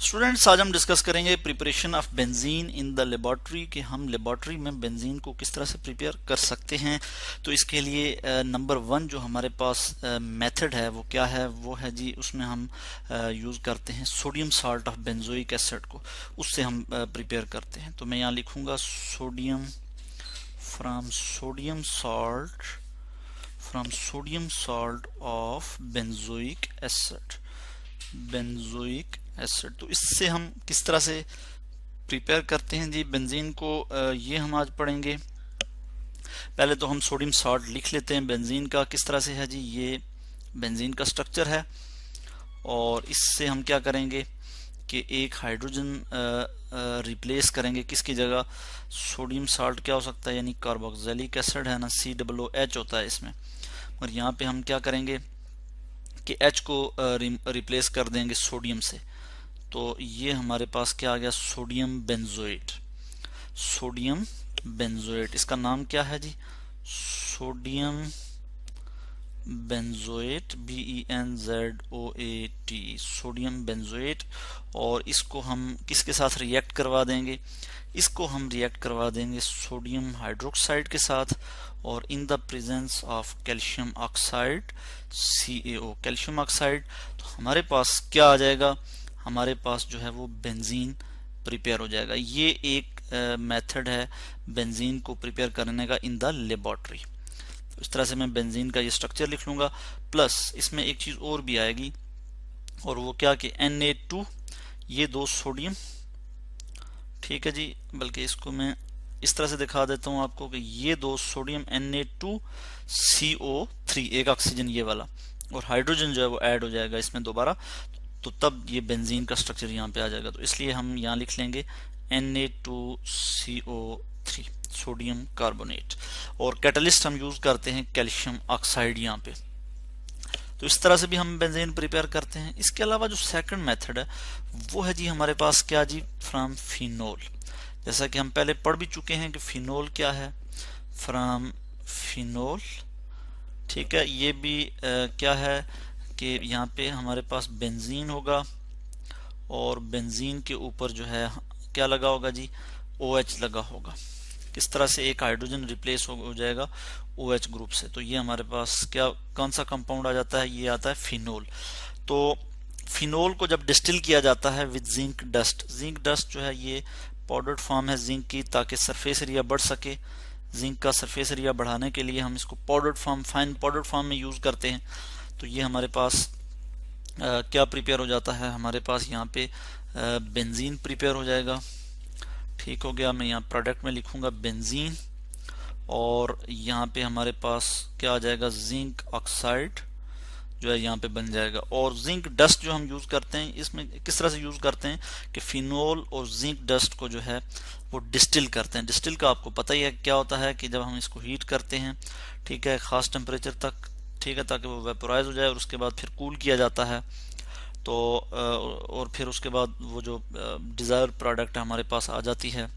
Students, आज हम discuss करेंगे preparation of benzene in the laboratory कि हम लेबोरेटरी में बेंजीन को किस तरह से प्रिपेयर कर सकते हैं। तो इसके लिए नंबर 1 जो हमारे पास मेथड है वो क्या है, वो है जी, उसमें हम यूज़ करते हैं sodium salt of benzoic acid को, उससे हम प्रिपेयर करते हैं। तो मैं यहाँ लिखूँगा sodium from sodium salt of benzoic acid. तो इससे हम किस तरह से प्रिपेयर करते हैं जी बेंजीन को, ये हम आज पढ़ेंगे। पहले तो हम सोडियम साल्ट लिख लेते हैं बेंजीन का किस तरह से है जी। ये बेंजीन का स्ट्रक्चर है और इससे हम क्या करेंगे कि एक हाइड्रोजन रिप्लेस करेंगे किसकी जगह। सोडियम साल्ट क्या हो सकता है, यानी कार्बोक्सिलिक एसिड है ना, COOH होता है इसमें। और यहाँ पे हम क्या करेंगे कि H को रिप्लेस कर देंगे सोडियम से। तो ये हमारे पास क्या आ गया, सोडियम बेंजोएट। इसका नाम क्या है जी, sodium benzoate, BENZOAT, sodium benzoate. और इसको हम किसके साथ रिएक्ट करवा देंगे, इसको हम रिएक्ट करवा देंगे सोडियम हाइड्रोक्साइड के साथ, और in the presence of calcium oxide CaO, calcium oxide. तो हमारे पास क्या आ जाएगा, हमारे पास जो है वो बेंजीन प्रिपेयर हो जाएगा। ये एक मेथड है बेंजीन को प्रिपेयर करने का इन द लेबोरेटरी। तो इस तरह से मैं बेंजीन का ये स्ट्रक्चर लिख लूंगा। प्लस इसमें एक चीज और भी आएगी, और वो क्या कि Na2, ये 2 सोडियम, ठीक है जी। बल्कि इसको मैं इस तरह से दिखा देता हूं आपको कि ये 2 सोडियम Na2CO3, एक ऑक्सीजन ये वाला, और हाइड्रोजन जो है वो ऐड हो जाएगा इसमें दोबारा। तो तब ये बेंजीन का स्ट्रक्चर यहाँ पे आ जाएगा। तो इसलिए हम यहाँ लिख लेंगे Na2CO3, सोडियम कार्बोनेट। और कैटलिस्ट हम यूज करते हैं कैल्शियम ऑक्साइड यहाँ पे। तो इस तरह से भी हम बेंजीन प्रिपेयर करते हैं। इसके अलावा जो सेकंड मेथड है वो है जी हमारे पास क्या जी, फ्रॉम फिनोल। जैसा कि हम पहले पढ़ भी चुके हैं कि फिनोल क्या है, फ्रॉम फिनोल, ठीक है। ये भी क्या है कि यहाँ पे हमारे पास बेंजीन होगा, और बेंजीन के ऊपर जो है क्या लगा होगा जी, OH लगा होगा। किस तरह से एक हाइड्रोजन रिप्लेस हो जाएगा OH ग्रुप से। तो ये हमारे पास क्या, कौन सा कंपाउंड आ जाता है, ये आता है फिनोल। तो फिनोल को जब डिस्टिल किया जाता है विद जिंक डस्ट जो है ये पाउडर्ड फॉर्म है जिंक की, ताकि सरफेस एरिया बढ़ सके। जिंक का सरफेस एरिया बढ़ाने के लिए हम इसको powdered form, fine powdered form में यूज करते हैं। तो ये हमारे पास क्या प्रिपेयर हो जाता है, हमारे पास यहाँ पे बेंजीन प्रिपेयर हो जाएगा। ठीक हो गया। मैं यहाँ प्रोडक्ट में लिखूंगा बेंजीन, और यहाँ पे हमारे पास क्या आ जाएगा, जिंक ऑक्साइड जो है यहाँ पे बन जाएगा। और जिंक डस्ट जो हम यूज करते हैं, इसमें किस तरह से यूज करते हैं कि फिनोल और जिंक डस्ट को जो है वो डिस्टिल करते हैं। डिस्टिल का आपको पता ही है क्या होता है कि जब हम इसको हीट करते हैं, ठीक है, खास टेम्परेचर तक, ठीक है, ताकि वो वेपोराइज हो जाए, और उसके बाद फिर कूल किया जाता है। तो और फिर उसके बाद वो जो डिजायर प्रोडक्ट हमारे पास आ जाती है,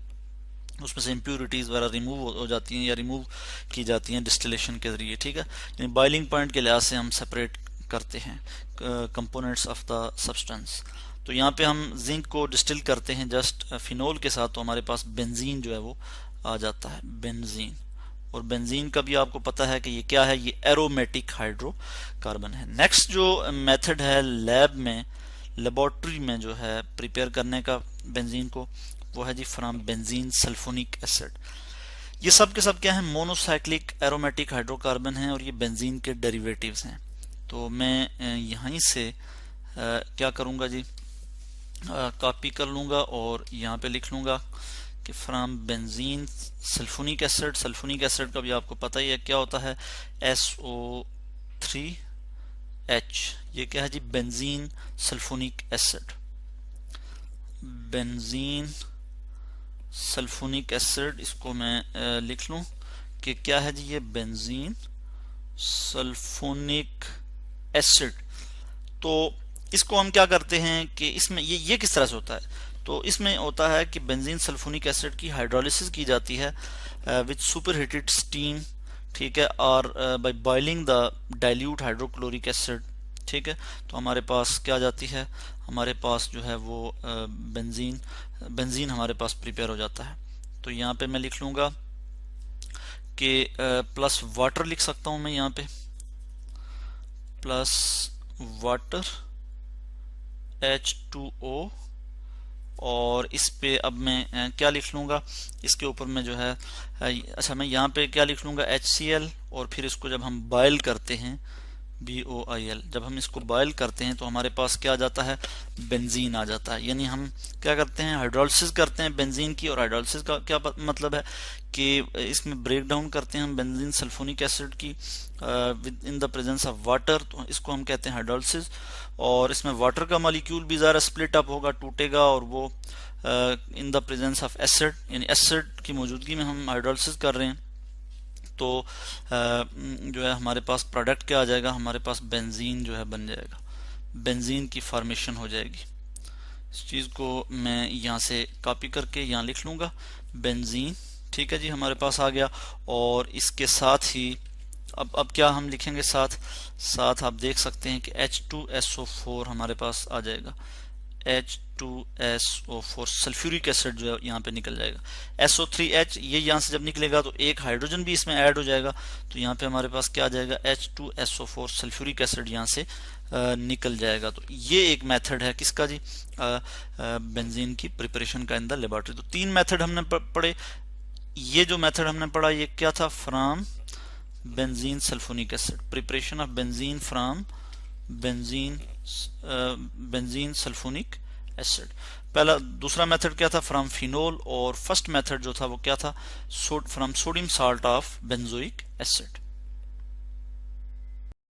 उसमें से इम्प्यूरिटीज़ वगैरह रिमूव हो जाती हैं या रिमूव की जाती हैं डिस्टिलेशन के जरिए, ठीक है। यानी बॉइलिंग पॉइंट के लिहाज से हम सेपरेट करते हैं कंपोनेंट्स ऑफ द सब्सटेंस। तो यहाँ पे हम जिंक को डिस्टिल करते हैं जस्ट फिनोल के साथ, तो हमारे पास बेंजीन जो है वो आ जाता है, बेंजीन। और बेंजीन का भी आपको पता है कि ये क्या है, ये एरोमेटिक हाइड्रोकार्बन है। नेक्स्ट जो मेथड है लैब में, लेबोरेटरी में जो है प्रिपेयर करने का बेंजीन को, वो है जी फ्रॉम बेंजीन सल्फोनिक एसिड। ये सब के सब क्या है, मोनोसाइक्लिक एरोमेटिक हाइड्रोकार्बन हैं, और ये बेंजीन के डेरिवेटिव्स हैं। तो मैं यहीं से क्या करूंगा जी, कॉपी कर लूंगा और यहाँ पे लिख लूंगा कि फ्रॉम बेंजीन सल्फोनिक एसिड का भी आपको पता ही है क्या होता है, SO3H। ये क्या है जी, benzene sulphonic acid, benzene sulphonic acid. इसको मैं लिख लूं कि क्या है जी, ये बेंजीन सल्फोनिक एसिड। तो इसको हम क्या करते हैं कि इसमें ये किस तरह से होता है, तो इसमें होता है कि बेंजीन सल्फोनिक एसिड की हाइड्रोलिसिस की जाती है विद सुपर हीटेड स्टीम, ठीक है, और by boiling the dilute hydrochloric acid ठीक है। तो हमारे पास क्या जाती है, हमारे पास जो है वो बेंजीन हमारे पास प्रिपेयर हो जाता है। तो यहाँ पे मैं लिख लूंगा कि प्लस वाटर लिख सकता हूं मैं यहाँ पे, प्लस वाटर H2O, और इस पे अब मैं क्या लिख लूंगा, इसके ऊपर में जो है अच्छा मैं यहाँ पे क्या लिख लूंगा HCl, और फिर इसको जब हम बॉयल करते हैं BOIL, जब हम इसको बॉयल करते हैं तो हमारे पास क्या आ जाता है, बेंजीन आ जाता है। यानी हम क्या करते हैं, हाइड्रोलिसिस करते हैं बेंजीन की, और हाइड्रोलिसिस का क्या मतलब है कि इसमें ब्रेक डाउन करते हैं हम बेंजीन सल्फोनिक एसिड की with in the presence of water, तो इसको हम कहते हैं हाइड्रोलिसिस। और इसमें वाटर का मॉलिक्यूल भी ज़रा स्प्लिट अप होगा, टूटेगा, और वो in the presence of acid, यानी एसिड की मौजूदगी में हम हाइड्रोलिसिस कर रहे हैं। तो जो है हमारे पास प्रोडक्ट क्या आ जाएगा, हमारे पास बेंजीन जो है बन जाएगा, बेंजीन की फॉर्मेशन हो जाएगी। इस चीज़ को मैं यहाँ से कॉपी करके यहाँ लिख लूँगा बेंजीन, ठीक है जी, हमारे पास आ गया। और इसके साथ ही अब क्या हम लिखेंगे, साथ आप देख सकते हैं कि H2SO4 हमारे पास आ जाएगा, H2SO4 सल्फ्यूरिक एसिड जो है यहाँ पे निकल जाएगा। SO3H ये यहाँ से जब निकलेगा तो एक हाइड्रोजन भी इसमें ऐड हो जाएगा, तो यहाँ पे हमारे पास क्या आ जाएगा, H2SO4 सल्फ्यूरिक एसिड यहाँ से निकल जाएगा। तो ये एक मेथड है किसका जी, बेंजीन की प्रिपरेशन का इन द लेबोरेटरी। तो 3 मेथड हमने पढ़े। ये जो मेथड हमने पढ़ा ये क्या था, from benzene sulphonic acid, preparation of benzene from benzene sulphonic acid. पहला, दूसरा मेथड क्या था, फ्रॉम फिनोल, और फर्स्ट मेथड जो था वो क्या था, from sodium salt of benzoic acid.